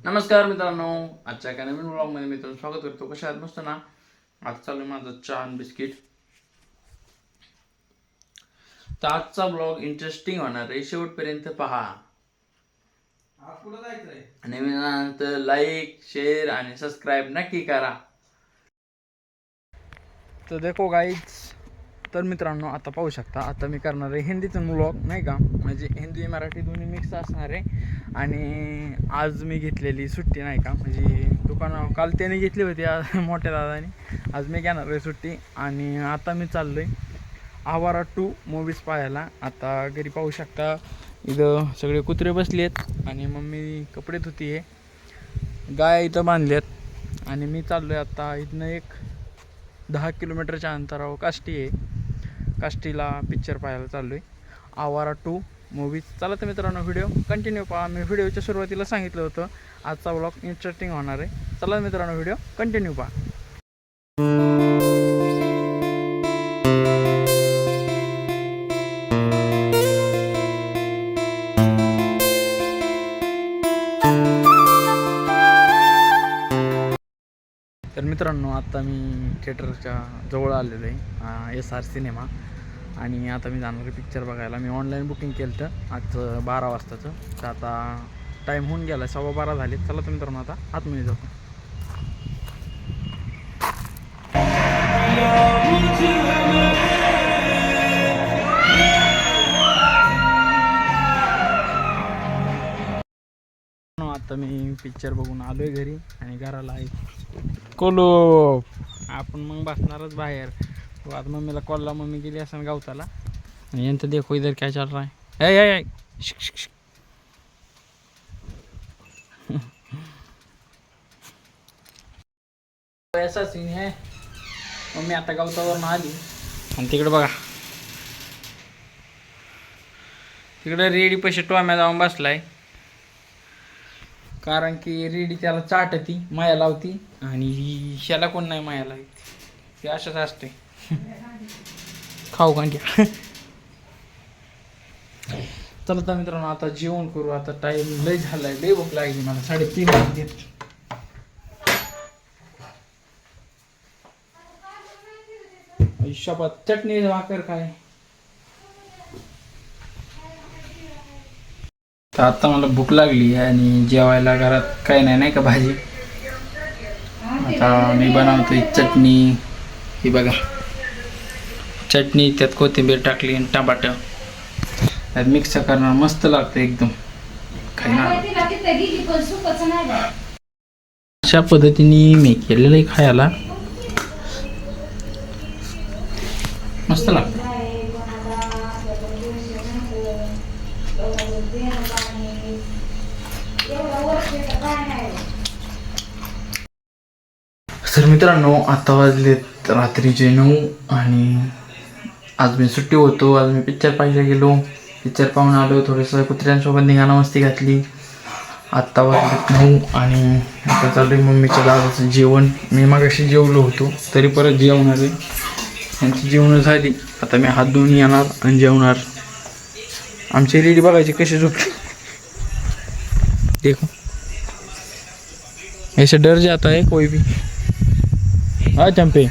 नमस्कार मित्रांनो, आजच्या एका नवीन व्लॉगमध्ये मी तुमचं स्वागत करतो. कशा आहात? मस्त ना? आज चालू आहे माझं चहा आणि बिस्किट. तर आजचा ब्लॉग इंटरेस्टिंग होणार आहे, शेवटपर्यंत पहा. नवीन असाल तर लाईक, शेअर आणि सबस्क्राईब नक्की करा. तर देखो गाईज, तर मित्रांनो आता पाहू शकता, आता मी करणार आहे हिंदीतून व्लॉग, नाही का, म्हणजे हिंदी मराठी दोन्ही मिक्स असणार आहे. आणि आज मी घेतलेली सुट्टी, नाही का, म्हणजे दुकान काल त्याने घेतली होती मोठ्या दादाने, आज मी घेणार आहे सुट्टी. आणि आता मी चाललो आहे आवारा 2 मूवीज पाहायला. आता घरी पाहू शकता, इथं सगळे कुत्रे बसले आहेत आणि मम्मी कपडे धुती आहे, गाय इथं बांधली आहेत. आणि मी चाललो आहे आता इथनं एक 10 किलोमीटरच्या अंतरावर काष्टी आहे, काष्टीला पिक्चर पाहायला चाललो आहे, आवारा 2 मूवीज. चला तर मित्रांनो, व्हिडिओ कंटिन्यू पहा. मी व्हिडिओच्या सुरुवातीला सांगितलं होतं आजचा व्लॉग इंटरेस्टिंग होणार आहे. चला मित्रांनो, व्हिडिओ कंटिन्यू पहा. तर मित्रांनो, आता मी थिएटरच्या जवळ आलेलो आहे, SR सिनेमा. आणि आता मी जाणार आहे पिक्चर बघायला. मी ऑनलाईन बुकिंग केलं होतं आजचं 12 वाजताचं. तर आता टाईम होऊन गेला, 12:15 झाले. चला तर मित्रांनो, आता आतमध्ये जातो. आता मी पिक्चर बघून आलो आहे घरी आणि घराला आहे कोलो. आपण मग बसणारच बाहेर. तो आता मम्मीला कॉलला, मम्मी गेली असं गावताला. आणि यांचं देखो इधर काय चाल रहा है. ए ऐसा सीन है. मम्मी आता गावतावरून आली आणि तिकडे बघा, तिकडे रेडी पैसे टोम्या जाऊन बसलाय. कारण की रेडी त्याला चाटती, माया लावती, आणि ह्याला कोण नाही माया लावती. ते अशाच असते. खाऊ कांड्या. चला तर मित्रांनो, आता जेवण करू. आता टाइम लय झालाय, लय भूक लागली मला, 3:30 वाजले. आयुष्यात चटणी भाकर काय. तर आता मला भूक लागली आणि जेवायला घरात काही नाही, नाही का, भाजी. आता मी बनवतोय चटणी. ही बघा चटणी, त्यात कोथिंबीर टाकली आणि टमाटर त्यात मिक्स करणार, मस्त लागतं एकदम खायला. अशा पद्धतीने मी केलेलं आहे खायला, मस्त लागतं. तर मित्रांनो, आता वाजलेत रात्रीचे 9 आणि आज मी सुट्टी होतो. आज मी पिक्चर पाहायला गेलो, पिक्चर पाहून आलो, थोडंसं कुत्र्यांसोबत धिंगाणा मस्ती घातली. आत्ता वाजलेत 9 आणि आता चालू आहे मम्मीच्या दादाचं जेवण. मी मागाशी जेवलो होतो, तरी परत जेवणार आहे. यांची जेवणं झाली, आता मी हात धुवून येणार आणि जेवणार. आमची रेडी बघायची कशी झोपली, देखो ऐसे डर जाता है कोई भी. हा चंपे.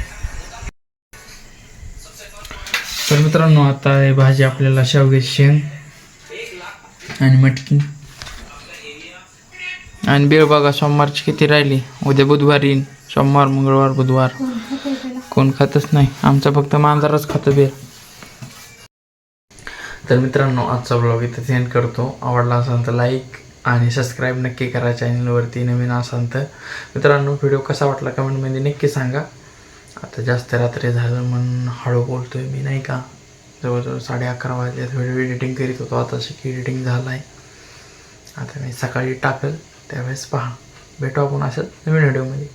तर मित्रांनो, आता हे भाजी आपल्याला शेवग्याची शेंग आणि मटकी आणि बेळ बघा. सोमवारची किती राहिली, उद्या बुधवार येईन. सोमवार, मंगळवार, बुधवार कोण खातच नाही, आमचा फक्त मांजरच खातो बेळ. तर मित्रांनो, आजचा ब्लॉग इथे एंड करतो. आवडला असेल तर लाईक आणि सबस्क्राईब नक्की करा चॅनलवरती. नवीन असाल तर मित्रांनो, व्हिडिओ कसा वाटला कमेंटमध्ये नक्की सांगा. आता जास्त रात्री झालं म्हणून हळू बोलतोय मी, नाही का. जवळजवळ 11:30 वाजले. व्हिडिओ एडिटिंग करीत होतो, आता शिकी एडिटिंग झाला आहे. आता मी सकाळी टाकल त्यावेळेस पहा. भेटू आपण असं नवीन व्हिडिओमध्ये.